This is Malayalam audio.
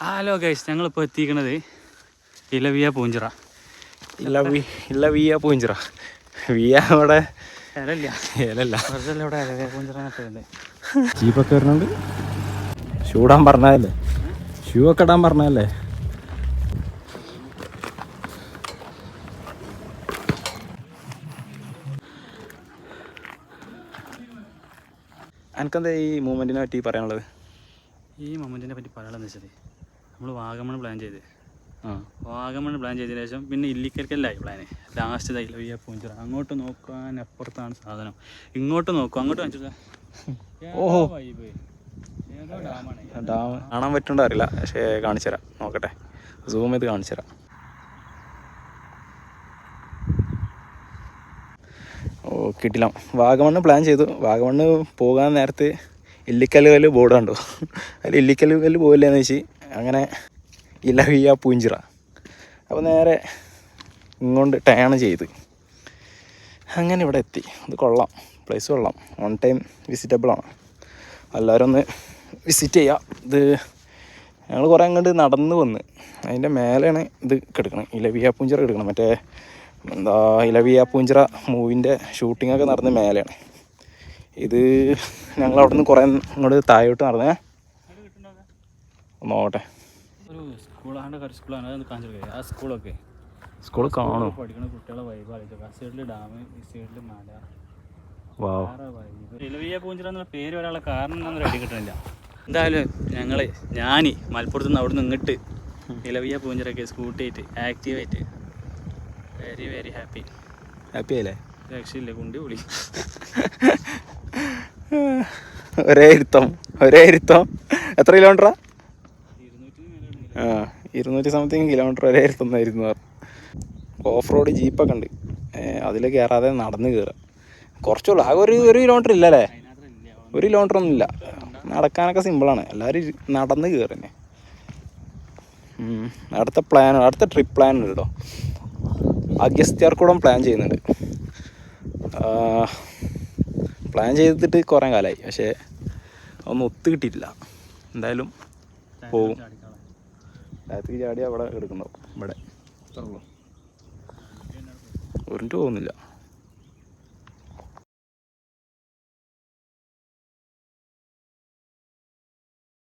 ഹലോ ഗൈസ്, ഞങ്ങളിപ്പോൾ എത്തിക്കണത് ഇലവിയ പൂഞ്ചിറ. ഇലവിയ പൂഞ്ചിറ വിയ അവിടെ ഇലല്ല ഇവിടെ ഇലവിയ പൂഞ്ചിറ. ജീപ്പൊക്കെ വരുന്നുണ്ട്. ഷൂ ഇടാൻ പറഞ്ഞതല്ലേ, ഷൂ ഒക്കെ ഇടാൻ പറഞ്ഞതല്ലേ. എനിക്കെന്താ ഈ മൂവ്മെൻറ്റിനെ പറ്റി പറയാനുള്ളത്? ഈ മൊമെൻറ്റിനെ പറ്റി പറയാനുള്ളതെന്ന് വെച്ചാൽ, നമ്മൾ വാഗമൺ പ്ലാൻ ചെയ്ത് വാഗമൺ ശേഷം പിന്നെ ഇല്ലിക്കൽക്കല്ലായി പ്ലാന്. ലാസ്റ്റ് ഇലവിയ പൂഞ്ചിറ. അങ്ങോട്ട് നോക്കാൻ അപ്പുറത്താണ് സാധനം, ഇങ്ങോട്ട് നോക്കും. അങ്ങോട്ട് കാണിച്ചു. ഓഹോ, വൈബ് ഏതോ ഡാമാണ്. ഡാം കാണാൻ പറ്റുണ്ടോ അറിയില്ല, പക്ഷേ കാണിച്ചു തരാം. നോക്കട്ടെ, സൂം ചെയ്ത് കാണിച്ചു തരാം. ഓ കിട്ടില്ല. വാഗമണ്ണ് പ്ലാൻ ചെയ്തു. വാഗമണ്ണ് പോകാൻ നേരത്ത് ഇല്ലിക്കല്ലുകല്ല് ബോർഡ് കണ്ടു. അതിൽ ഇല്ലിക്കല്ലുകല്ല് പോകില്ലെന്ന് വെച്ച് അങ്ങനെ ഇലവിയ പൂഞ്ചിറ. അപ്പോൾ നേരെ ഇങ്ങോട്ട് ടേൺ ചെയ്ത് അങ്ങനെ ഇവിടെ എത്തി. ഇത് കൊള്ളാം, പ്ലേസ് കൊള്ളാം, വൺ ടൈം വിസിറ്റബിളാണ്. എല്ലാവരും ഒന്ന് വിസിറ്റ് ചെയ്യാം. ഇത് ഞങ്ങൾ കുറേ അങ്ങോട്ട് നടന്ന് വന്ന് അതിൻ്റെ മേലെയാണ് ഇത് കിടക്കണം, ഇലവിയ പൂഞ്ചിറ കിടക്കണം. മറ്റേ എന്താ ഇലവിയ പൂഞ്ചിറ മൂവിൻ്റെ ഷൂട്ടിങ്ങൊക്കെ നടന്ന് മേലെയാണ് ഇത്. ഞങ്ങൾ അവിടെ നിന്ന് കുറേ ഇങ്ങോട്ട് താഴോട്ട് നടന്നേ. നോക്കട്ടെ, ഒരു സ്കൂളാണ്. അതൊന്ന് കാണിച്ചു. ആ സ്കൂളൊക്കെ സ്കൂൾ കാണും. പഠിക്കുന്ന കുട്ടികളെ വൈബ് ആലോചിച്ചു. ആ സൈഡിൽ ഡാം, ഈ സൈഡിൽ മല. ഇലവിയ പൂഞ്ചിറ എന്നുള്ള പേര് വരാനുള്ള കാരണം ഒന്നും റെഡി കിട്ടണില്ല. എന്തായാലും ഞാൻ മലപ്പുറത്ത് നിന്ന് അവിടെ നിന്ന് ഇങ്ങോട്ട് ഇലവിയ പൂഞ്ചിറൊക്കെ സ്കൂട്ടിയായിട്ട് ആക്റ്റീവായിട്ട് വെരി വെരി ഹാപ്പി ആയില്ലേ? രക്ഷയില്ല, കുണ്ടി പൊളി. ഒരേ ഇരുത്തം. എത്ര കിലോമീറ്ററാ? 200 സംതിങ് കിലോമീറ്റർ ഒരേ ഇരുത്തുന്നായിരുന്നു. ഓഫ് റോഡ് ജീപ്പൊക്കെ ഉണ്ട്, അതിൽ കയറാതെ നടന്ന് കയറാം. കുറച്ചുള്ളൂ, ആകെ ഒരു കിലോമീറ്റർ ഇല്ലല്ലേ? 1 കിലോമീറ്റർ ഒന്നും ഇല്ല. നടക്കാനൊക്കെ സിമ്പിളാണ്, എല്ലാവരും നടന്ന് കയറന്നെ. അടുത്ത ട്രിപ്പ് പ്ലാൻ ഉണ്ട് കേട്ടോ. അഗസ്ത്യാർകൂടം പ്ലാൻ ചെയ്യുന്നുണ്ട്. പ്ലാൻ ചെയ്തിട്ട് കുറേ കാലമായി, പക്ഷേ ഒന്നും ഒത്തു കിട്ടിയിട്ടില്ല. എന്തായാലും പോകും. രാത്രി ചാടി അവിടെ എടുക്കുന്നുണ്ടാവും. ഇവിടെ ഉരുണ്ട് പോകുന്നില്ല.